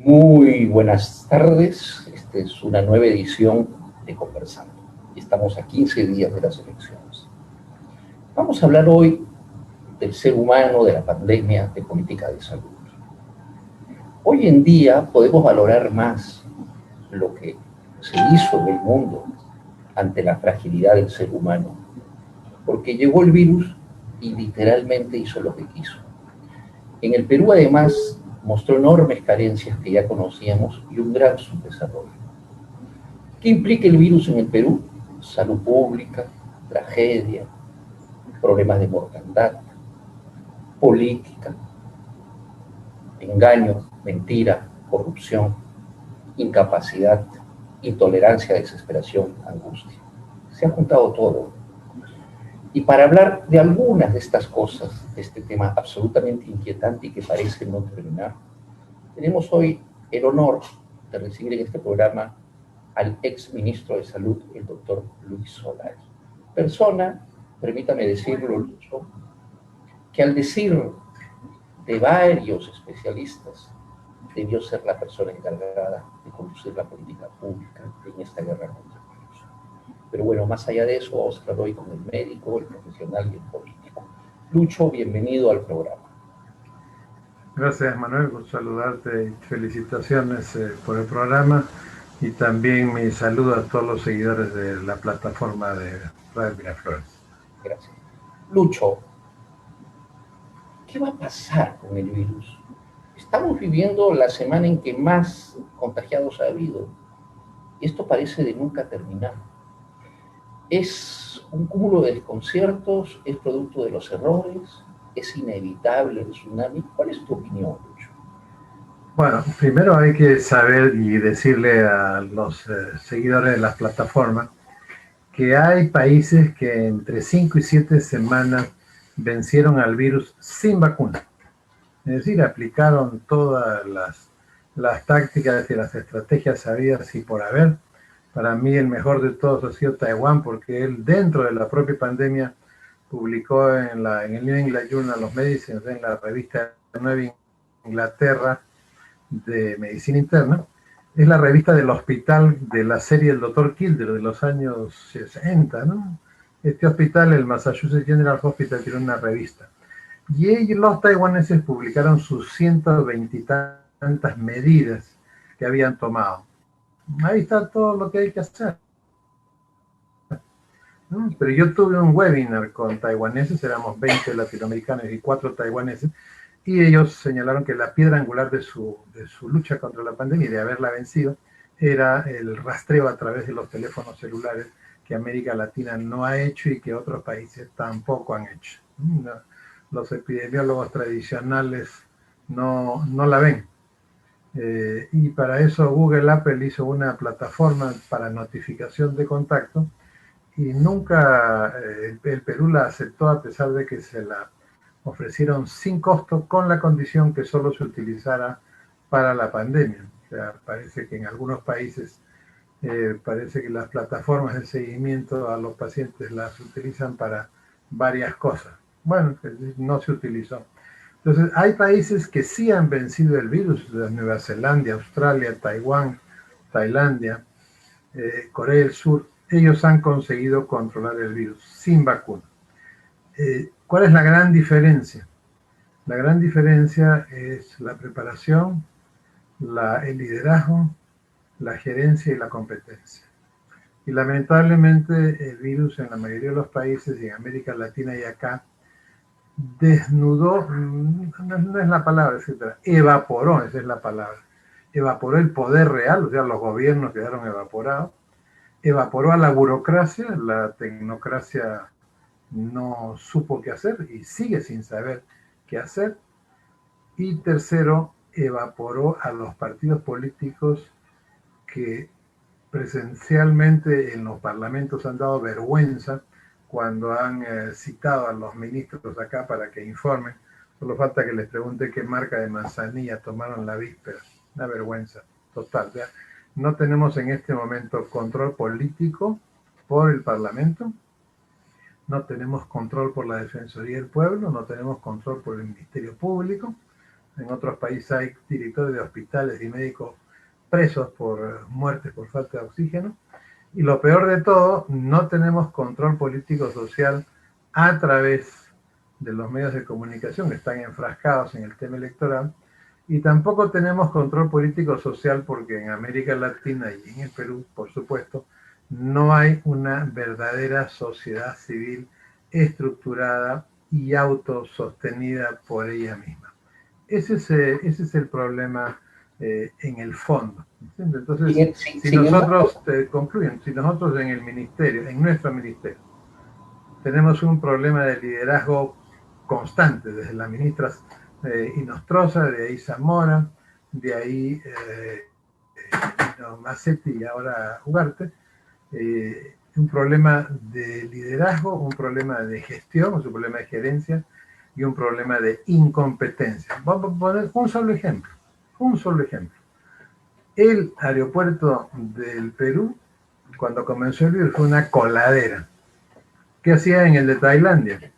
Muy buenas tardes. Esta es una nueva edición de Conversando. Estamos a 15 días de las elecciones. Vamos a hablar hoy del ser humano, de la pandemia, de política de salud. Hoy en día podemos valorar más lo que se hizo en el mundo ante la fragilidad del ser humano, porque llegó el virus y literalmente hizo lo que quiso. En el Perú, además, mostró enormes carencias que ya conocíamos y un gran subdesarrollo. ¿Qué implica el virus en el Perú? Salud pública, tragedia, problemas de mortandad, política, engaño, mentira, corrupción, incapacidad, intolerancia, desesperación, angustia. Se ha juntado todo. Y para hablar de algunas de estas cosas, de este tema absolutamente inquietante y que parece no terminar, tenemos hoy el honor de recibir en este programa al ex ministro de Salud, el doctor Luis Solari. Persona, permítame decirlo, Lucho, que al decir de varios especialistas, debió ser la persona encargada de conducir la política pública en esta guerra contra el virus. Pero bueno, más allá de eso, vamos a hablar hoy con el médico, el profesional y el político. Lucho, bienvenido al programa. Gracias, Manuel, por saludarte y felicitaciones por el programa y también mi saludo a todos los seguidores de la plataforma de Radio Miraflores. Gracias. Lucho, ¿qué va a pasar con el virus? Estamos viviendo la semana en que más contagiados ha habido. Y esto parece de nunca terminar. ¿Es un cúmulo de desconciertos? ¿Es producto de los errores? ¿Es inevitable el tsunami? ¿Cuál es tu opinión, Lucho? Bueno, primero hay que saber y decirle a los seguidores de las plataformas que hay países que entre 5 y 7 semanas vencieron al virus sin vacuna. Es decir, aplicaron todas las tácticas y las estrategias sabidas y por haber. Para mí el mejor de todos ha sido Taiwán, porque él dentro de la propia pandemia publicó en el New England Journal of Medicine, en la revista Nueva Inglaterra de Medicina Interna. Es la revista del hospital de la serie del Dr. Kildare de los años 60, ¿no? Este hospital, el Massachusetts General Hospital, tiene una revista. Y ellos, los taiwaneses, publicaron sus 120 y tantas medidas que habían tomado. Ahí está todo lo que hay que hacer. ¿No? Pero yo tuve un webinar con taiwaneses, éramos 20 latinoamericanos y 4 taiwaneses, y ellos señalaron que la piedra angular de su lucha contra la pandemia y de haberla vencido era el rastreo a través de los teléfonos celulares que América Latina no ha hecho y que otros países tampoco han hecho. No, los epidemiólogos tradicionales no la ven. Y para eso Google Apple hizo una plataforma para notificación de contacto y nunca el Perú la aceptó a pesar de que se la ofrecieron sin costo con la condición que solo se utilizara para la pandemia. O sea, parece que en algunos países parece que las plataformas de seguimiento a los pacientes las utilizan para varias cosas. Bueno, no se utilizó. Entonces, hay países que sí han vencido el virus, Nueva Zelanda, Australia, Taiwán, Tailandia, Corea del Sur. Ellos han conseguido controlar el virus sin vacuna. ¿Cuál es la gran diferencia? La gran diferencia es la preparación, el liderazgo, la gerencia y la competencia. Y lamentablemente el virus en la mayoría de los países, y en América Latina y acá, desnudó, no es la palabra, etcétera, evaporó, esa es la palabra, evaporó el poder real, o sea, los gobiernos quedaron evaporados, evaporó a la burocracia, la tecnocracia no supo qué hacer y sigue sin saber qué hacer. Y tercero, evaporó a los partidos políticos que presencialmente en los parlamentos han dado vergüenza cuando han citado a los ministros acá para que informen. Solo falta que les pregunte qué marca de manzanilla tomaron la víspera. Una vergüenza total. ¿Ya? No tenemos en este momento control político por el Parlamento, no tenemos control por la Defensoría del Pueblo, no tenemos control por el Ministerio Público, En otros países hay directores de hospitales y médicos presos por muertes por falta de oxígeno. Y lo peor de todo, no tenemos control político social a través de los medios de comunicación que están enfrascados en el tema electoral. Y tampoco tenemos control político social porque en América Latina y en el Perú, por supuesto, no hay una verdadera sociedad civil estructurada y autosostenida por ella misma. Ese es el problema en el fondo. Entonces, si nosotros, concluyen, si nosotros en el ministerio, en nuestro ministerio, tenemos un problema de liderazgo constante, desde la ministra Inostroza, de ahí Zamora, de ahí Macetti y ahora Ugarte, un problema de liderazgo, un problema de gestión, un problema de gerencia y un problema de incompetencia. Vamos a poner un solo ejemplo, un solo ejemplo. El aeropuerto del Perú, cuando comenzó el virus, fue una coladera. ¿Qué hacía en el de Tailandia?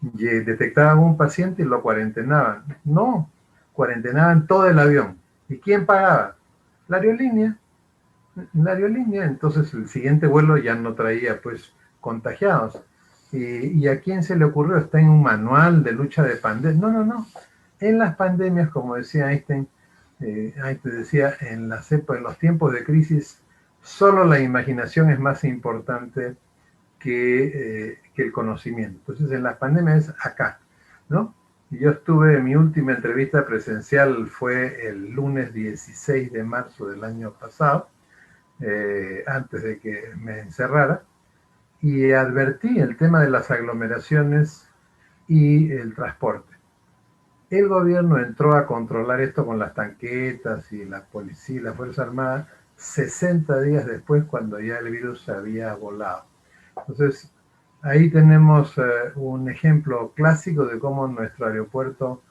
Detectaban un paciente y lo cuarentenaban. No, cuarentenaban todo el avión. ¿Y quién pagaba? La aerolínea. La aerolínea. Entonces el siguiente vuelo ya no traía pues contagiados. ¿Y a quién se le ocurrió? Está en un manual de lucha de pandemia. No, no, no. En las pandemias, como decía Einstein, decía, en los tiempos de crisis, solo la imaginación es más importante que el conocimiento. Entonces, en las pandemias es acá, ¿no? Y yo estuve, mi última entrevista presencial fue el lunes 16 de marzo del año pasado, antes de que me encerrara, y advertí el tema de las aglomeraciones y el transporte. El gobierno entró a controlar esto con las tanquetas y la policía, la Fuerza Armada, 60 días después, cuando ya el virus se había volado. Entonces, ahí tenemos un ejemplo clásico de cómo nuestro aeropuerto,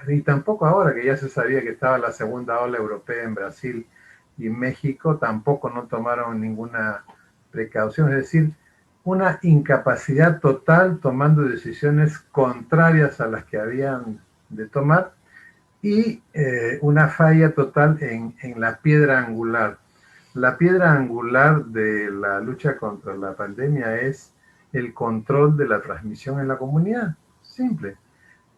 y tampoco ahora que ya se sabía que estaba la segunda ola europea en Brasil y México, tampoco no tomaron ninguna precaución, es decir, una incapacidad total tomando decisiones contrarias a las que habían de tomar y una falla total en la piedra angular. La piedra angular de la lucha contra la pandemia es el control de la transmisión en la comunidad, simple.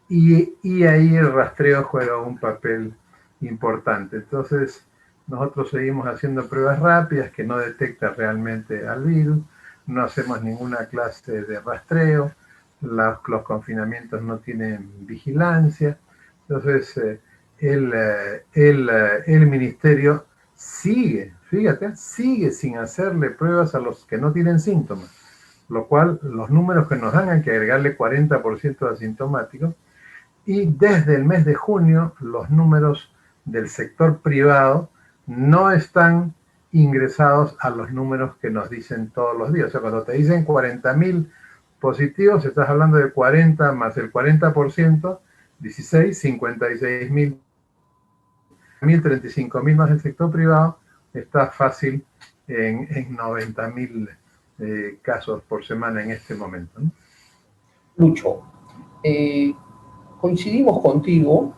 Y ahí el rastreo juega un papel importante. Entonces, nosotros seguimos haciendo pruebas rápidas que no detectan realmente al virus, no hacemos ninguna clase de rastreo, los confinamientos no tienen vigilancia. Entonces, el ministerio sigue, fíjate, sigue sin hacerle pruebas a los que no tienen síntomas, lo cual los números que nos dan hay que agregarle 40% de asintomáticos, y desde el mes de junio los números del sector privado no están ingresados a los números que nos dicen todos los días. O sea, cuando te dicen 40.000 positivos, estás hablando de 40 más el 40%, 16, 56.000, 35.000 más el sector privado, está fácil en 90.000 casos por semana en este momento, ¿no? Lucho, coincidimos contigo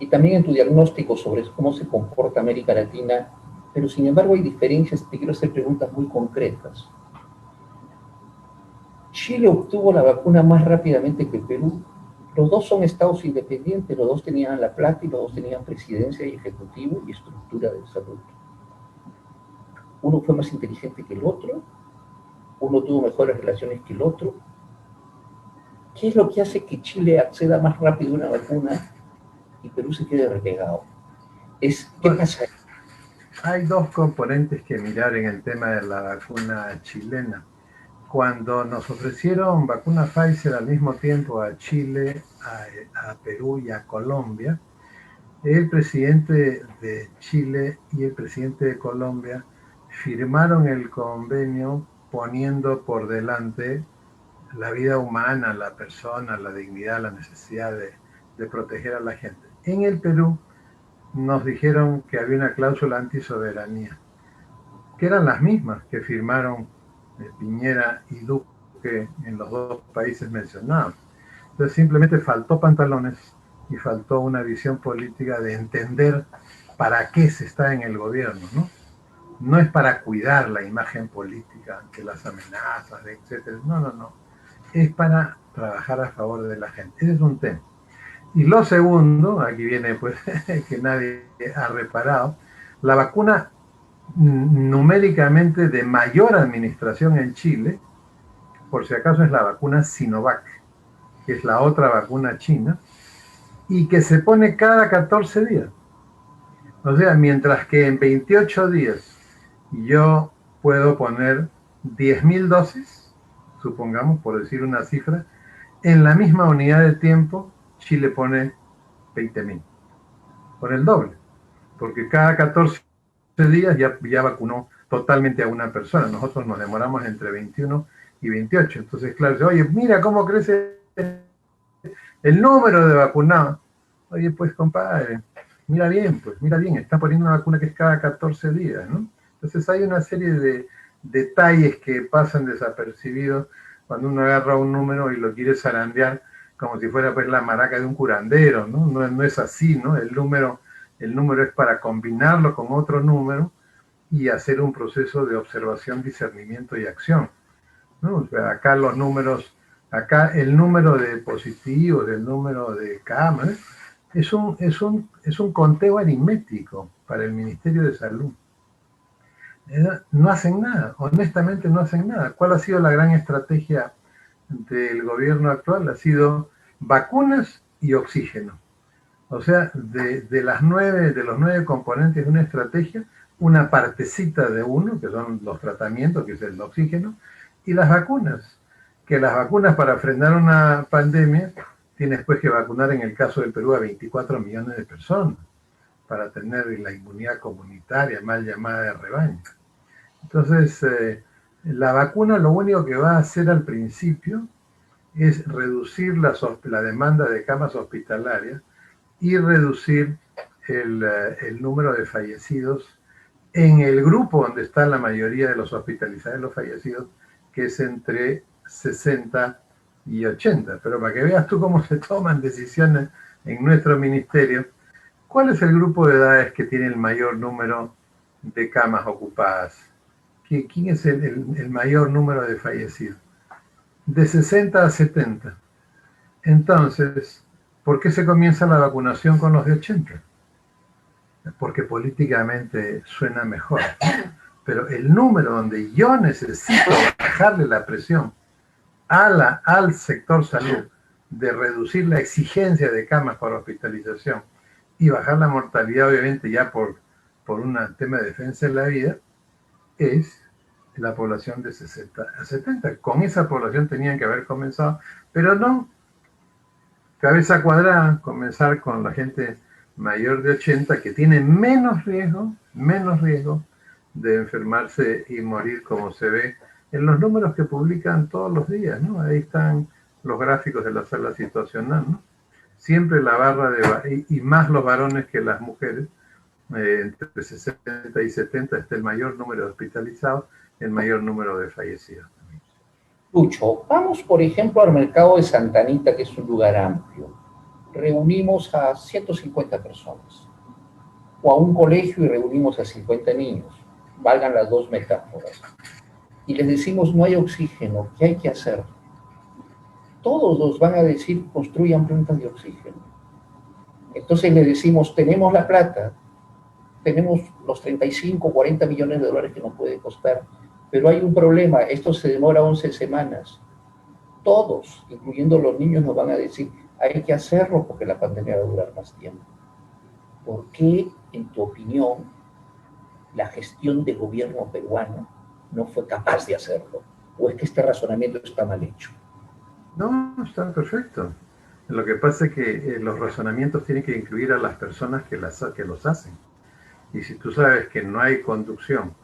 y también en tu diagnóstico sobre cómo se comporta América Latina, pero sin embargo hay diferencias. Te quiero hacer preguntas muy concretas. Chile obtuvo la vacuna más rápidamente que Perú. Los dos son estados independientes, los dos tenían la plata y los dos tenían presidencia y ejecutivo y estructura de salud. Uno fue más inteligente que el otro, uno tuvo mejores relaciones que el otro. ¿Qué es lo que hace que Chile acceda más rápido a una vacuna y Perú se quede relegado? ¿Qué pasa? Hay dos componentes que mirar en el tema de la vacuna chilena. Cuando nos ofrecieron vacuna Pfizer al mismo tiempo a Chile, a Perú y a Colombia, el presidente de Chile y el presidente de Colombia firmaron el convenio poniendo por delante la vida humana, la persona, la dignidad, la necesidad de proteger a la gente. En el Perú nos dijeron que había una cláusula antisoberanía, que eran las mismas que firmaron Piñera y Duque en los dos países mencionados. Entonces simplemente faltó pantalones y faltó una visión política de entender para qué se está en el gobierno, ¿no? No es para cuidar la imagen política ante las amenazas, etcétera. No, no, no. Es para trabajar a favor de la gente. Ese es un tema. Y lo segundo, aquí viene pues que nadie ha reparado, la vacuna numéricamente de mayor administración en Chile, por si acaso, es la vacuna Sinovac, que es la otra vacuna china, y que se pone cada 14 días. O sea, mientras que en 28 días yo puedo poner 10.000 dosis, supongamos, por decir una cifra, en la misma unidad de tiempo, Chile pone 20.000, por el doble, porque cada 14 días ya vacunó totalmente a una persona. Nosotros nos demoramos entre 21 y 28. Entonces, claro, oye, mira cómo crece el número de vacunados. Oye, pues, compadre, mira bien, está poniendo una vacuna que es cada 14 días, ¿no? Entonces hay una serie de detalles que pasan desapercibidos cuando uno agarra un número y lo quiere zarandear como si fuera pues la maraca de un curandero, ¿no? No es así, ¿no? El número es para combinarlo con otro número y hacer un proceso de observación, discernimiento y acción, ¿no? O sea, acá los números, acá el número de positivos, el número de camas, es un conteo aritmético para el Ministerio de Salud. No hacen nada, honestamente no hacen nada. ¿Cuál ha sido la gran estrategia del gobierno actual? Ha sido vacunas y oxígeno. O sea, de los 9 componentes de una estrategia, una partecita de uno, que son los tratamientos, que es el oxígeno, y las vacunas, que las vacunas para frenar una pandemia, tienes pues que vacunar en el caso del Perú a 24 millones de personas para tener la inmunidad comunitaria, mal llamada de rebaño. Entonces, la vacuna lo único que va a hacer al principio es reducir la demanda de camas hospitalarias y reducir el número de fallecidos en el grupo donde está la mayoría de los hospitalizados y los fallecidos, que es entre 60 y 80. Pero para que veas tú cómo se toman decisiones en nuestro ministerio, ¿cuál es el grupo de edades que tiene el mayor número de camas ocupadas? ¿Quién es el mayor número de fallecidos? De 60 a 70. Entonces, ¿por qué se comienza la vacunación con los de 80? Porque políticamente suena mejor. Pero el número donde yo necesito bajarle la presión al sector salud, de reducir la exigencia de camas para hospitalización y bajar la mortalidad, obviamente ya por un tema de defensa de la vida, es la población de 60 a 70. Con esa población tenían que haber comenzado, pero no. Cabeza cuadrada, comenzar con la gente mayor de 80 que tiene menos riesgo de enfermarse y morir, como se ve en los números que publican todos los días, ¿no? Ahí están los gráficos de la sala situacional, ¿no? Siempre la barra y más los varones que las mujeres, entre 60 y 70 está el mayor número de hospitalizados, el mayor número de fallecidos. Lucho, vamos por ejemplo al mercado de Santa Anita, que es un lugar amplio. Reunimos a 150 personas. O a un colegio y reunimos a 50 niños. Valgan las dos metáforas. Y les decimos, no hay oxígeno, ¿qué hay que hacer? Todos nos van a decir, construyan plantas de oxígeno. Entonces les decimos, tenemos la plata, tenemos los 35, 40 millones de dólares que nos puede costar, pero hay un problema, esto se demora 11 semanas. Todos, incluyendo los niños, nos van a decir, hay que hacerlo porque la pandemia va a durar más tiempo. ¿Por qué, en tu opinión, la gestión del gobierno peruano no fue capaz de hacerlo? ¿O es que este razonamiento está mal hecho? No, está perfecto. Lo que pasa es que los razonamientos tienen que incluir a las personas que los hacen. Y si tú sabes que no hay conducción,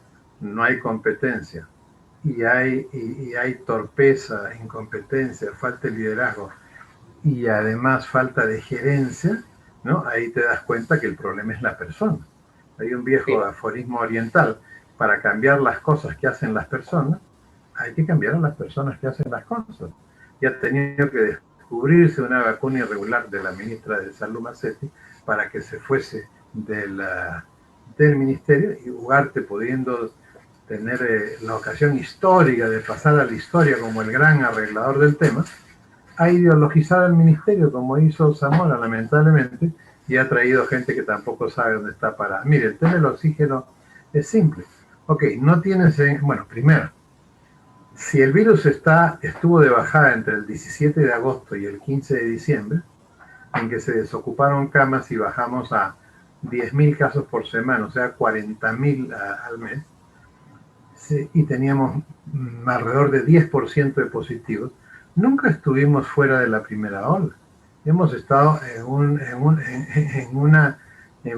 no hay competencia, y hay torpeza, incompetencia, falta de liderazgo, y además falta de gerencia, ¿no? Ahí te das cuenta que el problema es la persona. Hay un viejo aforismo oriental: para cambiar las cosas que hacen las personas, hay que cambiar a las personas que hacen las cosas. Y ha tenido que descubrirse una vacuna irregular de la ministra de Salud Mazzetti para que se fuese del ministerio, y Ugarte, pudiendo tener la ocasión histórica de pasar a la historia como el gran arreglador del tema, ha ideologizado el ministerio como hizo Zamora, lamentablemente, y ha traído gente que tampoco sabe dónde está parada. Mire, el tema del oxígeno es simple. Ok, no tienes... Bueno, primero, si el virus estuvo de bajada entre el 17 de agosto y el 15 de diciembre, en que se desocuparon camas y bajamos a 10.000 casos por semana, o sea, 40.000 al mes, sí, y teníamos alrededor de 10% de positivos, nunca estuvimos fuera de la primera ola. Hemos estado en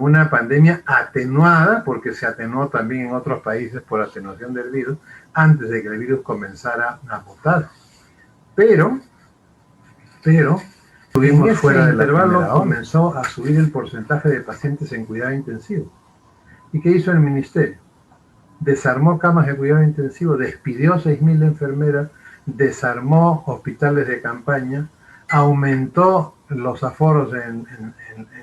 una pandemia atenuada, porque se atenuó también en otros países por atenuación del virus, antes de que el virus comenzara a mutar. Pero estuvimos fuera del intervalo, comenzó a subir el porcentaje de pacientes en cuidado intensivo. ¿Y qué hizo el ministerio? Desarmó camas de cuidado intensivo, despidió 6.000 enfermeras, desarmó hospitales de campaña, aumentó los aforos en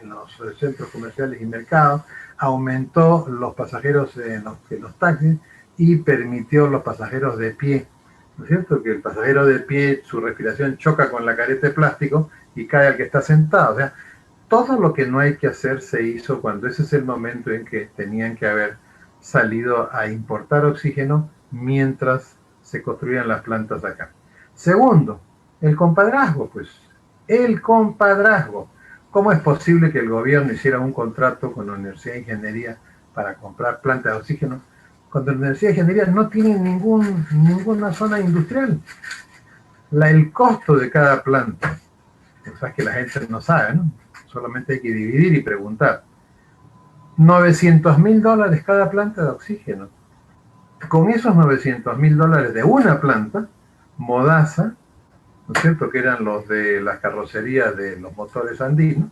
los centros comerciales y mercados, aumentó los pasajeros en los taxis y permitió los pasajeros de pie. ¿No es cierto? Que el pasajero de pie, su respiración choca con la careta de plástico y cae al que está sentado. O sea, todo lo que no hay que hacer se hizo cuando ese es el momento en que tenían que haber salido a importar oxígeno mientras se construían las plantas acá. Segundo, el compadrazgo, pues. El compadrazgo. ¿Cómo es posible que el gobierno hiciera un contrato con la Universidad de Ingeniería para comprar plantas de oxígeno cuando la Universidad de Ingeniería no tiene ninguna zona industrial? El costo de cada planta, o sea, que la gente no sabe, ¿no? Solamente hay que dividir y preguntar. $900.000 cada planta de oxígeno. Con esos $900.000 de una planta, Modasa, ¿no es cierto?, que eran los de las carrocerías de los motores andinos,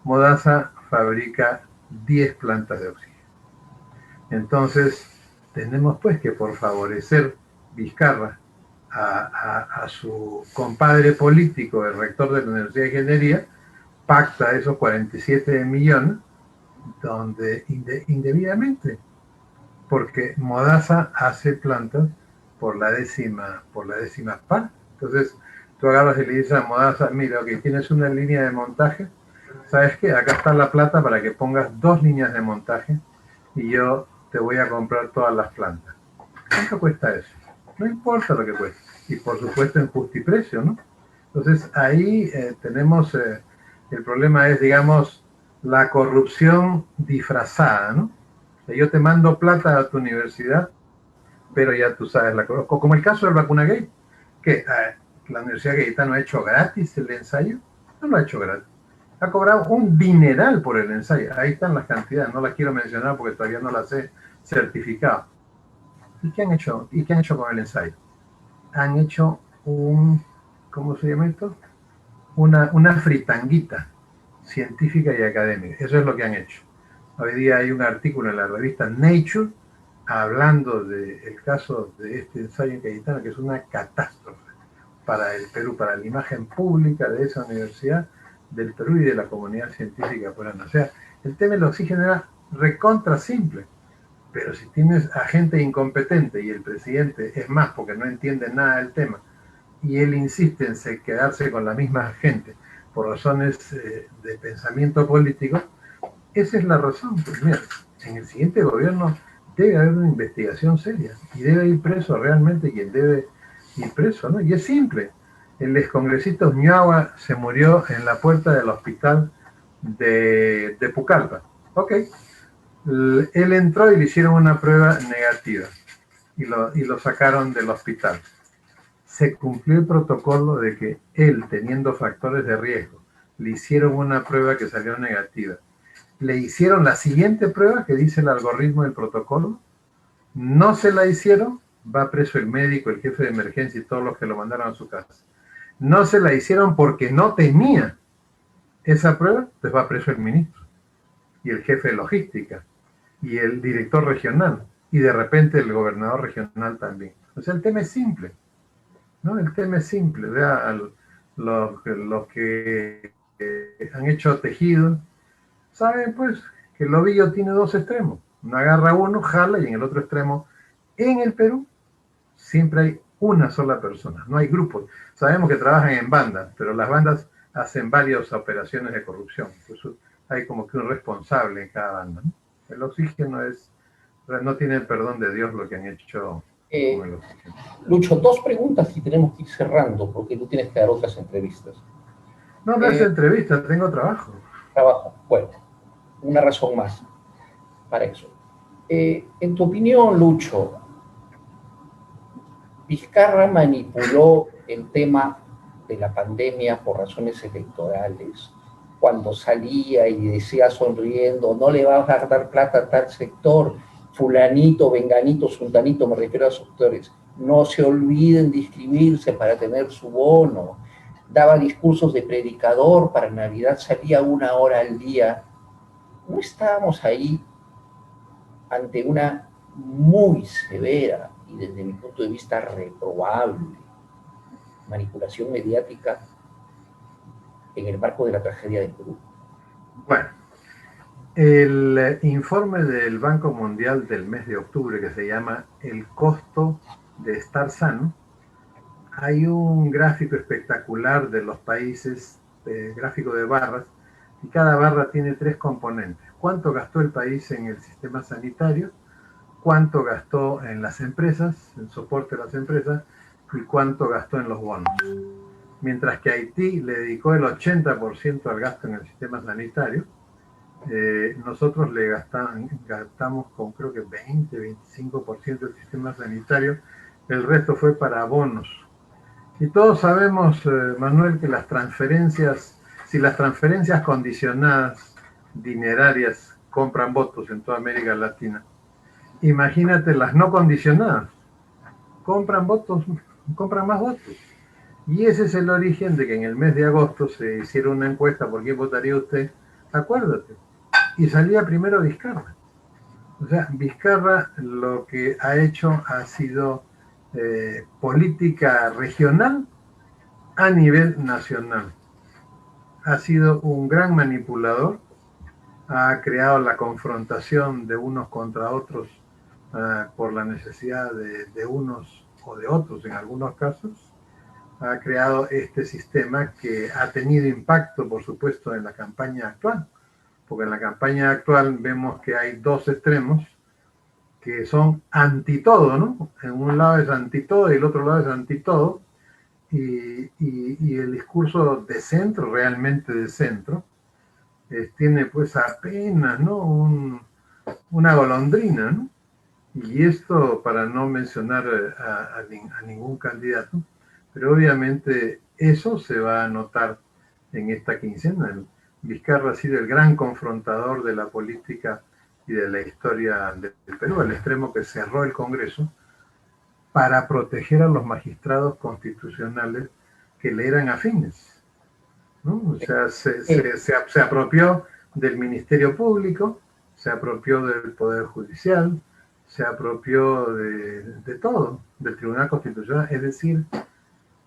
Modasa fabrica 10 plantas de oxígeno. Entonces, tenemos pues que, por favorecer Vizcarra a su compadre político, el rector de la Universidad de Ingeniería, pacta esos 47 millones donde indebidamente, porque Modasa hace plantas por la décima parte. Entonces tú agarras y le dices a Modasa, mira, ok, tienes una línea de montaje, ¿sabes qué? Acá está la plata para que pongas 2 líneas de montaje y yo te voy a comprar todas las plantas. ¿Cuánto cuesta eso? No importa lo que cueste. Y por supuesto en justiprecio, ¿no? Entonces ahí tenemos, el problema es, digamos, la corrupción disfrazada, ¿no? Yo te mando plata a tu universidad, pero ya tú sabes la corrupción. Como el caso del Vacunagate, que la Universidad Cayetano ha hecho gratis el ensayo. No lo ha hecho gratis. Ha cobrado un dineral por el ensayo. Ahí están las cantidades. No las quiero mencionar porque todavía no las he certificado. ¿Y qué han hecho? ¿Y qué han hecho con el ensayo? Han hecho ¿cómo se llama esto? Una fritanguita científica y académica. Eso es lo que han hecho. Hoy día hay un artículo en la revista Nature hablando del caso de este ensayo en Cayetano, que es una catástrofe para el Perú, para la imagen pública de esa universidad, del Perú y de la comunidad científica peruana. O sea, el tema del oxígeno era recontra simple, pero si tienes a gente incompetente y el presidente es más porque no entiende nada del tema y él insiste en quedarse con la misma gente por razones de pensamiento político, esa es la razón. Pues mira, en el siguiente gobierno debe haber una investigación seria y debe ir preso realmente quien debe ir preso, ¿no? Y es simple. El excongresista Uñagua se murió en la puerta del hospital de Pucallpa. Ok. Él entró y le hicieron una prueba negativa y lo sacaron del hospital. Se cumplió el protocolo de que él, teniendo factores de riesgo, le hicieron una prueba que salió negativa. Le hicieron la siguiente prueba que dice el algoritmo del protocolo, no se la hicieron, va preso el médico, el jefe de emergencia y todos los que lo mandaron a su casa. No se la hicieron porque no tenía esa prueba, pues va preso el ministro y el jefe de logística y el director regional y de repente el gobernador regional también. O sea, el tema es simple, ¿no? El tema es simple. los que han hecho tejido, saben pues que el ovillo tiene dos extremos. Uno agarra uno, jala, y en el otro extremo, en el Perú, siempre hay una sola persona, no hay grupos. Sabemos que trabajan en bandas, pero las bandas hacen varias operaciones de corrupción. Entonces hay como que un responsable en cada banda, ¿no? El oxígeno no tiene el perdón de Dios lo que han hecho con el oxígeno. Lucho, dos preguntas y tenemos que ir cerrando porque tú tienes que dar otras entrevistas. No me hace entrevistas, tengo trabajo. Trabajo, bueno, una razón más para eso. En tu opinión, Lucho, ¿Vizcarra manipuló el tema de la pandemia por razones electorales? Cuando salía y decía sonriendo, no le vas a dar plata a tal sector, fulanito, venganito, sultanito, me refiero a los sectores, no se olviden de inscribirse para tener su bono. Daba discursos de predicador, para Navidad salía 1 hora al día. ¿No estábamos ahí ante una muy severa y desde mi punto de vista reprobable manipulación mediática en el marco de la tragedia del Perú? Bueno, el informe del Banco Mundial del mes de octubre, que se llama El costo de estar sano, hay un gráfico espectacular de los países, gráfico de barras, y cada barra tiene 3 componentes. ¿Cuánto gastó el país en el sistema sanitario? ¿Cuánto gastó en las empresas, en soporte a las empresas? ¿Y cuánto gastó en los bonos? Mientras que Haití le dedicó el 80% al gasto en el sistema sanitario, nosotros le gastamos con creo que 20-25% del sistema sanitario, el resto fue para bonos. Y todos sabemos, Manuel, que si las transferencias condicionadas dinerarias compran votos en toda América Latina, imagínate las no condicionadas, compran votos, compran más votos. Y ese es el origen de que en el mes de agosto se hiciera una encuesta por quién votaría usted, acuérdate, y salía primero Vizcarra. O sea, Vizcarra lo que ha hecho ha sido política regional a nivel nacional. Ha sido un gran manipulador, ha creado la confrontación de unos contra otros por la necesidad de unos o de otros en algunos casos. Ha creado este sistema que ha tenido impacto, por supuesto, en la campaña actual, porque en la campaña actual vemos que hay 2 extremos que son anti todo, ¿no? En un lado es anti todo y el otro lado es anti todo, y el discurso de centro, realmente de centro, tiene pues apenas, ¿no? Una golondrina, ¿no? Y esto para no mencionar a ningún candidato, pero obviamente eso se va a notar en esta quincena. Vizcarra ha sido el gran confrontador de la política y de la historia del Perú, al extremo que cerró el Congreso para proteger a los magistrados constitucionales que le eran afines, ¿no? O sea, se apropió del Ministerio Público, se apropió del Poder Judicial, se apropió de todo, del Tribunal Constitucional, es decir,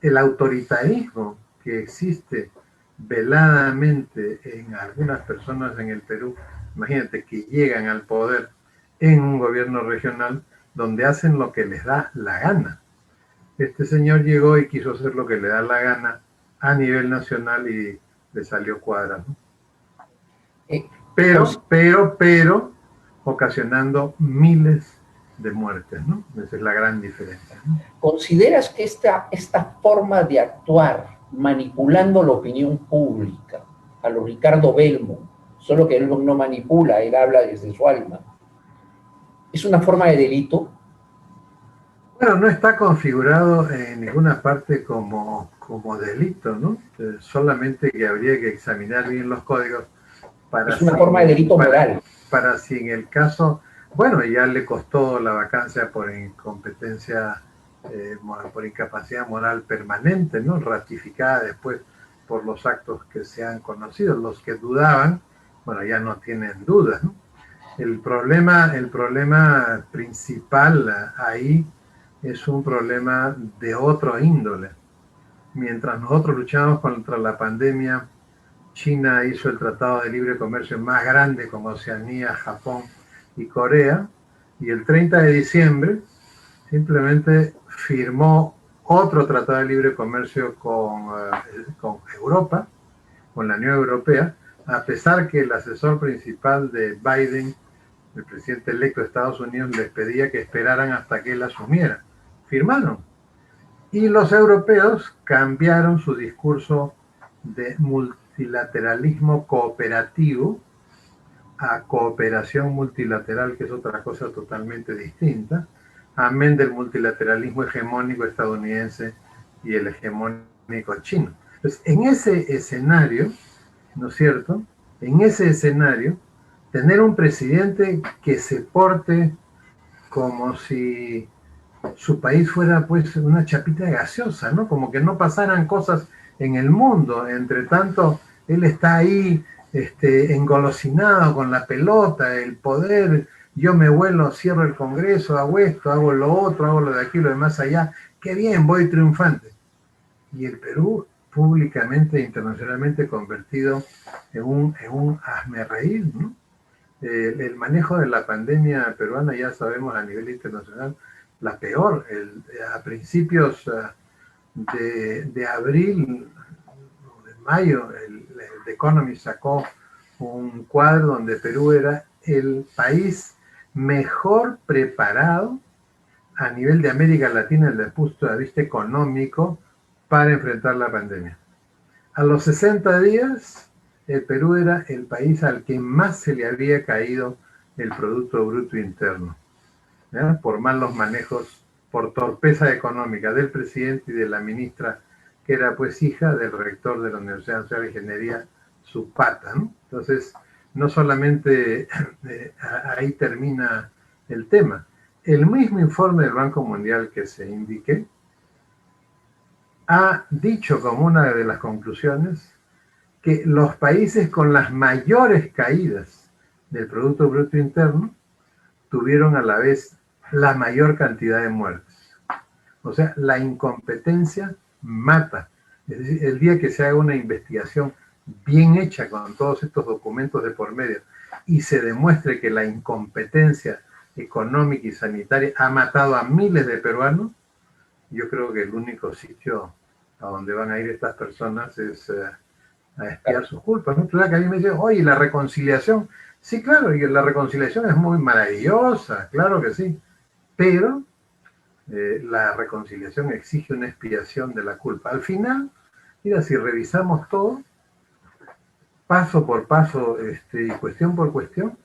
el autoritarismo que existe veladamente en algunas personas en el Perú, imagínate que llegan al poder en un gobierno regional donde hacen lo que les da la gana. Este señor llegó y quiso hacer lo que le da la gana a nivel nacional y le salió cuadra, ¿no? Pero, ocasionando miles de muertes, ¿no? Esa es la gran diferencia, ¿no? ¿Consideras que esta forma de actuar manipulando la opinión pública, a lo Ricardo Belmont, solo que él no manipula, él habla desde su alma, es una forma de delito? Bueno, no está configurado en ninguna parte como delito, ¿no? Solamente que habría que examinar bien los códigos para... Es una forma de delito moral. Para si en el caso, bueno, ya le costó la vacancia por incompetencia, por incapacidad moral permanente, ¿no? Ratificada después por los actos que se han conocido. Los que dudaban, bueno, ya no tienen dudas, ¿no? El problema principal ahí es un problema de otro índole. mientras nosotros luchábamos contra la pandemia, China hizo el tratado de libre comercio más grande con Oceanía, Japón y Corea, y el 30 de diciembre simplemente firmó otro tratado de libre comercio con Europa, con la Unión Europea, a pesar que el asesor principal de Biden, el presidente electo de Estados Unidos, les pedía que esperaran hasta que él asumiera. Firmaron. Y los europeos cambiaron su discurso de multilateralismo cooperativo a cooperación multilateral, que es otra cosa totalmente distinta, amén del multilateralismo hegemónico estadounidense y el hegemónico chino. Entonces, en ese escenario, ¿no es cierto? En ese escenario, tener un presidente que se porte como si su país fuera pues una chapita de gaseosa, ¿no? Como que no pasaran cosas en el mundo. Entre tanto, él está ahí engolosinado con la pelota, el poder. Yo me vuelo, cierro el Congreso, hago esto, hago lo otro, hago lo de aquí, lo de más allá. Qué bien, voy triunfante. Y el Perú, públicamente e internacionalmente convertido en un hazmerreír, ¿no? El manejo de la pandemia peruana, ya sabemos a nivel internacional, la peor. A principios de abril o de mayo, el The Economist sacó un cuadro donde Perú era el país mejor preparado a nivel de América Latina desde el punto de vista económico para enfrentar la pandemia. A los 60 días, el Perú era el país al que más se le había caído el Producto Bruto Interno, ¿ya? Por malos manejos, por torpeza económica del presidente y de la ministra, que era pues hija del rector de la Universidad Nacional de Ingeniería, Zapata, ¿no? Entonces, no solamente ahí termina el tema. El mismo informe del Banco Mundial que se indique ha dicho como una de las conclusiones que los países con las mayores caídas del Producto Bruto Interno tuvieron a la vez la mayor cantidad de muertes. O sea, la incompetencia mata. Es decir, el día que se haga una investigación bien hecha con todos estos documentos de por medio y se demuestre que la incompetencia económica y sanitaria ha matado a miles de peruanos, yo creo que el único sitio a donde van a ir estas personas es a expiar sus culpas, ¿no? Claro que a mí me dicen, oye, la reconciliación. Sí, claro, y la reconciliación es muy maravillosa, claro que sí, pero la reconciliación exige una expiación de la culpa. Al final, mira, si revisamos todo, paso por paso y cuestión por cuestión,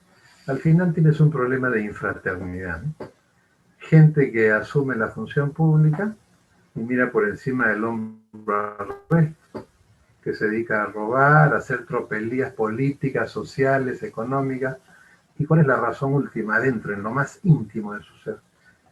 al final tienes un problema de infraternidad, ¿no? Gente que asume la función pública y mira por encima del hombro al resto, que se dedica a robar, a hacer tropelías políticas, sociales, económicas. ¿Y cuál es la razón última? Adentro, en lo más íntimo de su ser.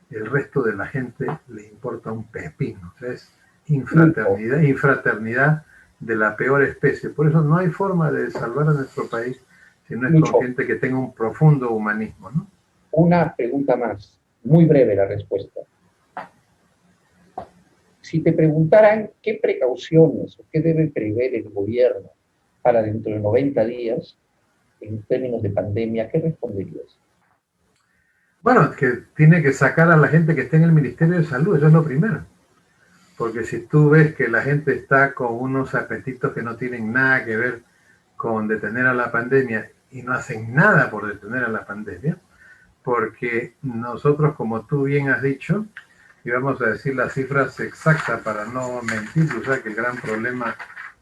El resto de la gente le importa un pepino. O sea, es infraternidad de la peor especie. Por eso no hay forma de salvar a nuestro país si no es con gente que tenga un profundo humanismo, ¿no? Una pregunta más, muy breve la respuesta. Si te preguntaran qué precauciones o qué debe prever el gobierno para dentro de 90 días, en términos de pandemia, ¿qué responderías? Bueno, que tiene que sacar a la gente que esté en el Ministerio de Salud, eso es lo primero. Porque si tú ves que la gente está con unos apetitos que no tienen nada que ver con detener a la pandemia y no hacen nada por detener a la pandemia, porque nosotros, como tú bien has dicho, y vamos a decir las cifras exactas para no mentir, o sea que el gran problema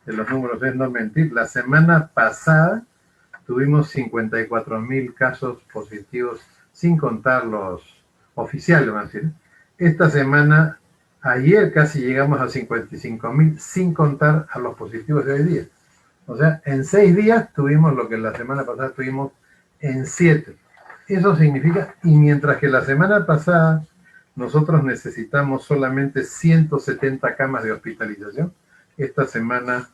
de los números es no mentir. La semana pasada tuvimos 54.000 casos positivos, sin contar los oficiales, vamos a decir. Esta semana, ayer casi llegamos a 55.000, sin contar a los positivos de hoy día. O sea, en 6 días tuvimos lo que la semana pasada tuvimos en 7. Eso significa, y mientras que la semana pasada nosotros necesitamos solamente 170 camas de hospitalización, esta semana,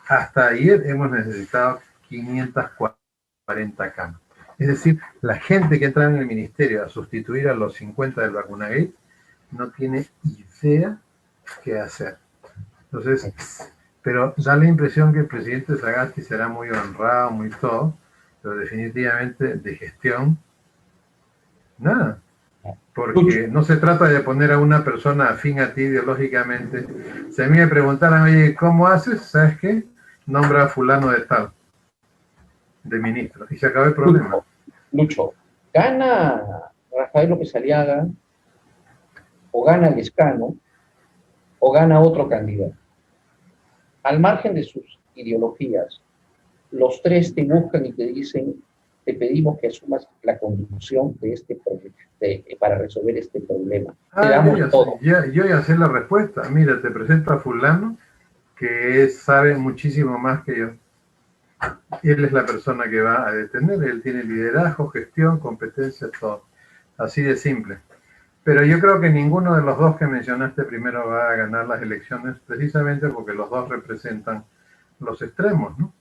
hasta ayer, hemos necesitado 540 camas. Es decir, la gente que entra en el ministerio a sustituir a los 50 del Vacunagate no tiene idea qué hacer. Entonces, pero da la impresión que el presidente Sagasti será muy honrado, muy todo, pero definitivamente de gestión, nada. Porque no se trata de poner a una persona afín a ti ideológicamente. Si a mí me preguntaran, oye, ¿cómo haces? ¿Sabes qué? Nombra a fulano de tal, de ministro, y se acabó el problema. Lucho, gana Rafael López Aliaga, o gana Lescano, o gana otro candidato. Al margen de sus ideologías, los tres te buscan y te dicen, te pedimos que asumas la conducción de este para resolver este problema. Te damos todo. Yo ya sé la respuesta. Mira, te presento a fulano que sabe muchísimo más que yo. Él es la persona que va a detener, él tiene liderazgo, gestión, competencia, todo. Así de simple. Pero yo creo que ninguno de los dos que mencionaste primero va a ganar las elecciones, precisamente porque los dos representan los extremos, ¿no?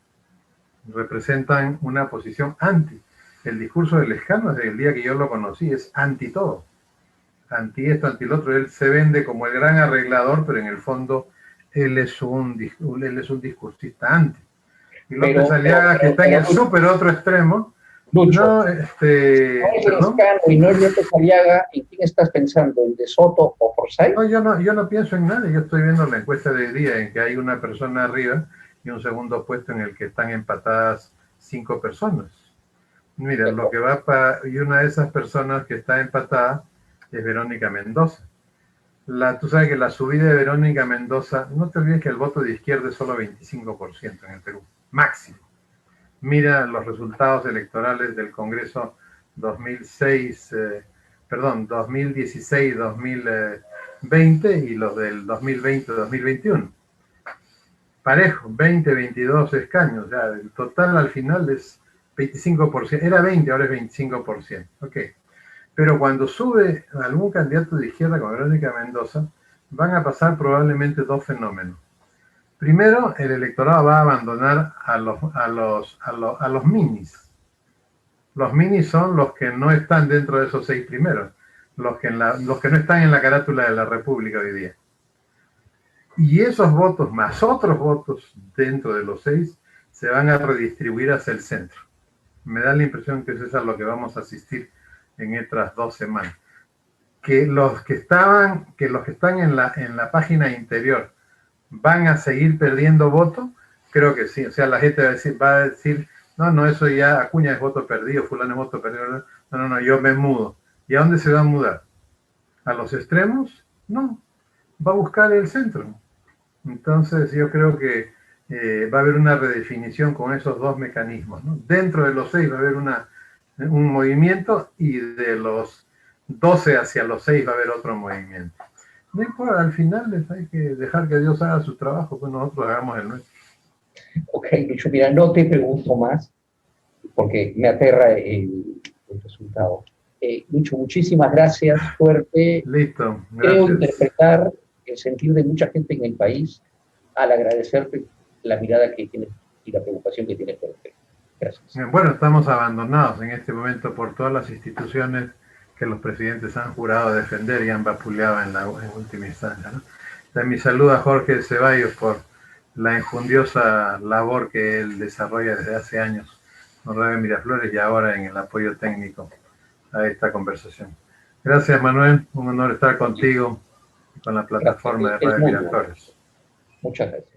Representan una posición anti. El discurso de Lescano, desde el día que yo lo conocí, es anti todo. Anti esto, anti lo otro. Él se vende como el gran arreglador, pero en el fondo él es un discursista anti. Y López Aliaga, que está en el súper otro extremo. Lucho, no, no es Lescano y no es López Aliaga, ¿en quién estás pensando? ¿En De Soto o Forsyth? No, yo no pienso en nadie. Yo estoy viendo la encuesta de hoy día en que hay una persona arriba y un segundo puesto en el que están empatadas 5 personas. Mira, lo que va para... Y una de esas personas que está empatada es Verónica Mendoza. Tú sabes que la subida de Verónica Mendoza, no te olvides que el voto de izquierda es solo 25% en el Perú, máximo. Mira los resultados electorales del Congreso 2016-2020 y los del 2020-2021. Parejo, 20, 22 escaños, ya el total al final es 25%, era 20, ahora es 25%, ok. Pero cuando sube algún candidato de izquierda como Verónica Mendoza, van a pasar probablemente dos fenómenos. Primero, el electorado va a abandonar a los minis. Los minis son los que no están dentro de esos 6 primeros, los que no están en la carátula de la República hoy día. Y esos votos, más otros votos dentro de los 6, se van a redistribuir hacia el centro. Me da la impresión que eso es a lo que vamos a asistir en estas 2 semanas. Que los que están en la página interior van a seguir perdiendo votos, creo que sí. O sea, la gente va a decir, no, eso ya, Acuña es voto perdido, fulano es voto perdido. No, yo me mudo. ¿Y a dónde se va a mudar? ¿A los extremos? No, va a buscar el centro. Entonces yo creo que va a haber una redefinición con esos 2 mecanismos, ¿no? Dentro de los 6 va a haber un movimiento y de los 12 hacia los 6 va a haber otro movimiento. No importa, al final hay que dejar que Dios haga su trabajo, pues nosotros hagamos el nuestro. Ok, Lucho, mira, no te pregunto más, porque me aterra el resultado. Lucho, muchísimas gracias, suerte. Listo, gracias. Creo interpretar el sentir de mucha gente en el país al agradecerte la mirada que tienes y la preocupación que tienes por el país. Gracias. Bueno, estamos abandonados en este momento por todas las instituciones que los presidentes han jurado defender y han vapuleado en última instancia, ¿no? Entonces, mi saludo a Jorge Ceballos por la enjundiosa labor que él desarrolla desde hace años con Radio Miraflores y ahora en el apoyo técnico a esta conversación. Gracias, Manuel. Un honor estar contigo con la plataforma de Radio Miraflores. Muchas gracias.